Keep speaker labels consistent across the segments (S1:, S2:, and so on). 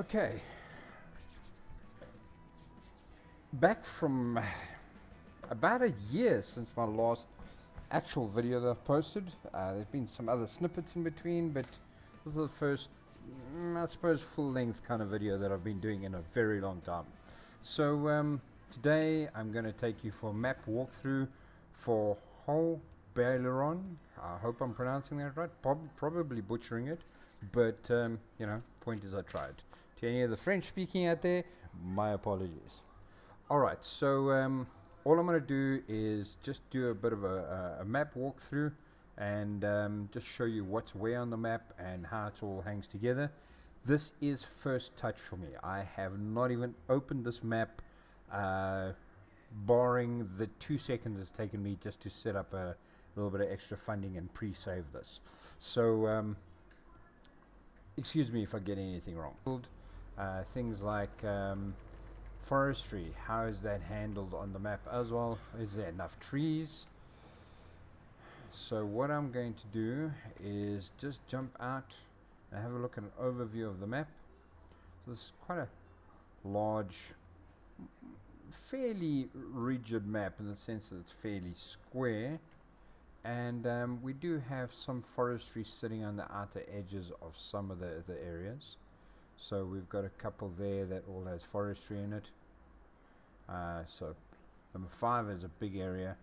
S1: Okay, back from about a year since my last actual video that I've posted. There's been some other snippets in between, but this is the first, I suppose, full-length kind of video that I've been doing in a very long time. So today I'm going to take you for a map walkthrough for Haut-Beyleron. I hope I'm pronouncing that right. Probably butchering it, but you know, point is I tried. To any of the French-speaking out there, my apologies. Alright, so all I'm going to do is just do a bit of a map walkthrough and just show you what's where on the map and how it all hangs together. This is first touch for me. I have not even opened this map, barring the 2 seconds it's taken me just to set up a little bit of extra funding and pre-save this. So excuse me if I get anything wrong. Things like forestry, how is that handled on the map as well? Is there enough trees? So what I'm going to do is just jump out and have a look at an overview of the map. So this is quite a large, fairly rigid map in the sense that it's fairly square, and we do have some forestry sitting on the outer edges of some of the areas. So we've got a couple there that all has forestry in it. So number 5 is a big area.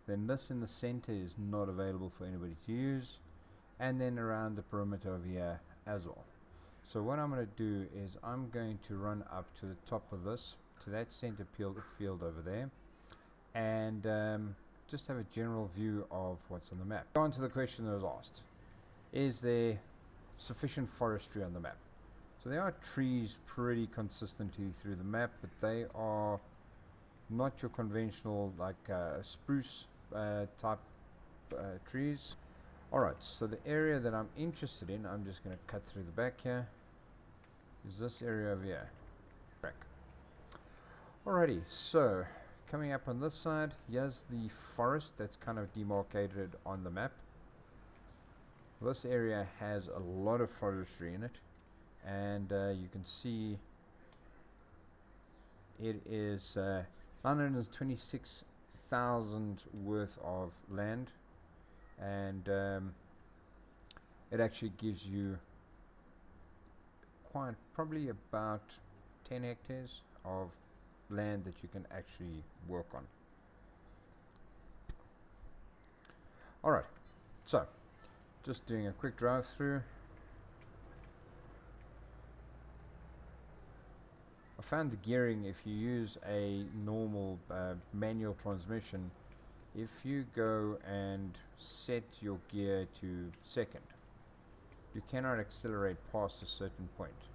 S1: Then this in the center is not available for anybody to use, and then around the perimeter of here as well. So what I'm going to do is I'm going to run up to the top of this, to that center field over there, and just have a general view of what's on the map. Go on to the question that was asked: is there sufficient forestry on the map? So there are trees pretty consistently through the map, but they are not your conventional like spruce type trees. Alright, so the area that I'm interested in, I'm just going to cut through the back here, is this area over here. Alrighty, so coming up on this side, here's the forest that's kind of demarcated on the map. This area has a lot of forestry in it, and you can see it is 926,000 worth of land, and it actually gives you quite probably about 10 hectares of land that you can actually work on. Alright, so just doing a quick drive through. I found the gearing, if you use a normal manual transmission, if you go and set your gear to second, you cannot accelerate past a certain point.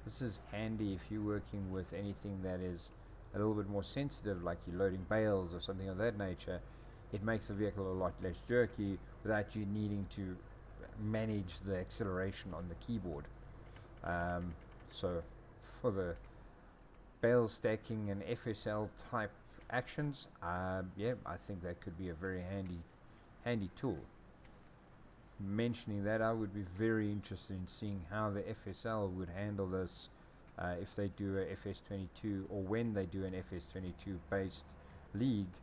S1: This is handy if you're working with anything that is a little bit more sensitive, like you're loading bales or something of that nature. It makes the vehicle a lot less jerky without you needing to manage the acceleration on the keyboard. So for the bale stacking and FSL type actions, yeah, I think that could be a very handy tool. Mentioning that, I would be very interested in seeing how the FSL would handle this if they do a FS22, or when they do an FS22 based league.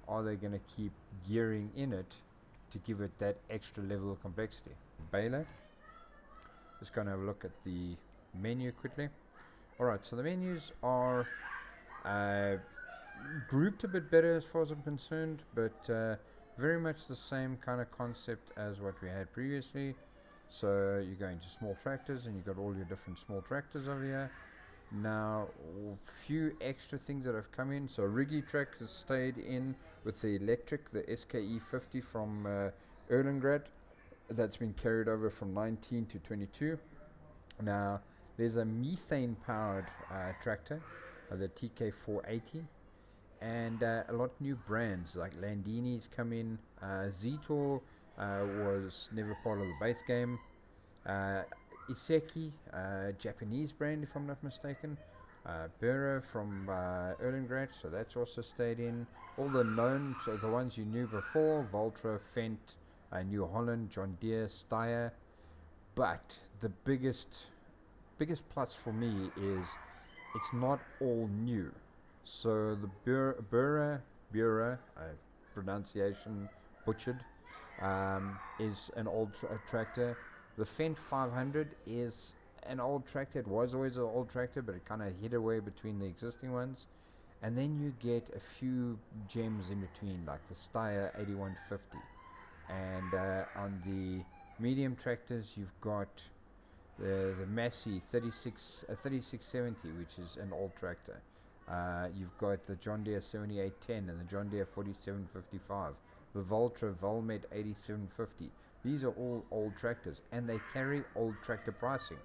S1: Are they going to keep gearing in it to give it that extra level of complexity? Baler. Just going to have a look at the menu quickly. Alright, so the menus are grouped a bit better as far as I'm concerned, but very much the same kind of concept as what we had previously. So you go into small tractors and you've got all your different small tractors over here. Now, a few extra things that have come in. So Riggy Track has stayed in with the electric, the SKE50 from Erlengrad. That's been carried over from 19 to 22. Now, there's a methane powered tractor, the TK480, and a lot of new brands like Landini's come in. Zetor was never part of the base game. Iseki, Japanese brand if I'm not mistaken. Bura from Erlengrad, so that's also stayed in. All the known, so the ones you knew before: Valtra, Fendt, New Holland, John Deere, Steyr. But the biggest biggest plus for me is it's not all new. So the Bura, pronunciation butchered, is an old tractor. The Fendt 500 is an old tractor. It was always an old tractor, but it kind of hid away between the existing ones. And then you get a few gems in between, like the Steyr 8150. And on the medium tractors, you've got the Massey 3670, which is an old tractor. You've got the John Deere 7810 and the John Deere 4755, the Valtra Valmet 8750. These are all old tractors, and they carry old tractor pricing.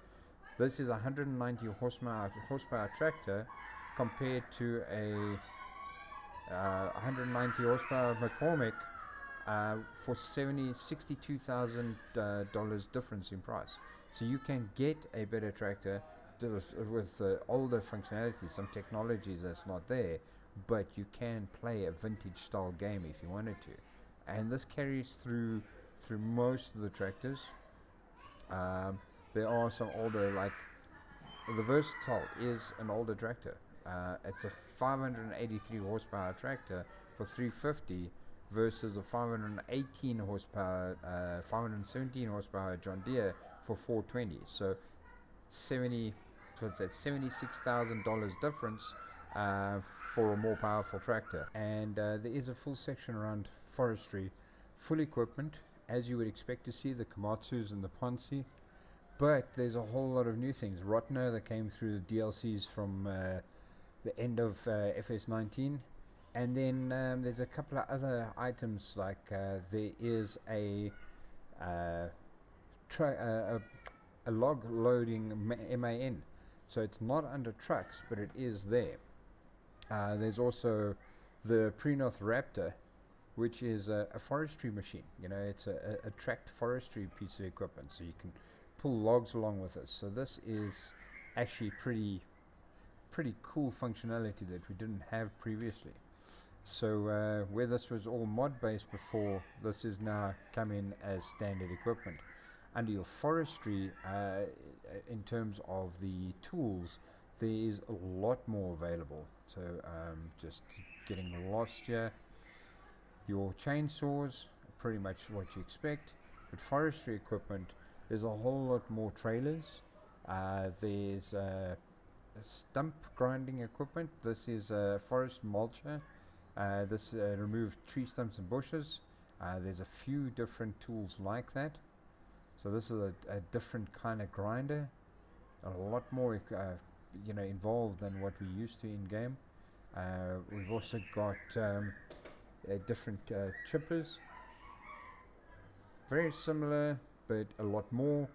S1: This is a 190 horsepower tractor compared to a 190 horsepower McCormick for $62,000 difference in price. So you can get a better tractor with older functionality, some technologies that's not there, but you can play a vintage style game if you wanted to. And this carries through most of the tractors. There are some older, like the Versatile is an older tractor. It's a 583 horsepower tractor for 350 versus a 518 horsepower, 517 horsepower John Deere for 420. So $76,000 difference for a more powerful tractor. And there is a full section around forestry, full equipment, as you would expect to see, the Komatsus and the Ponsi. But there's a whole lot of new things. Rotner that came through the DLCs from the end of FS19. And then there's a couple of other items, like there is a log loading MAN. So it's not under trucks, but it is there. There's also the Prenoth Raptor, which is a forestry machine. You know, it's a tracked forestry piece of equipment, so you can pull logs along with it. So this is actually pretty cool functionality that we didn't have previously. So where this was all mod based before, this is now come in as standard equipment. Under your forestry, in terms of the tools, there is a lot more available. So just getting lost here. Your chainsaws, pretty much what you expect. But forestry equipment, there's a whole lot more trailers. There's stump grinding equipment. This is a forest mulcher. This removes tree stumps and bushes. There's a few different tools like that. So this is a different kind of grinder, a lot more involved than what we used to in game. We've also got different chippers, very similar but a lot more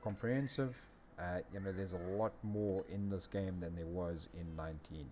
S1: comprehensive. There's a lot more in this game than there was in 19.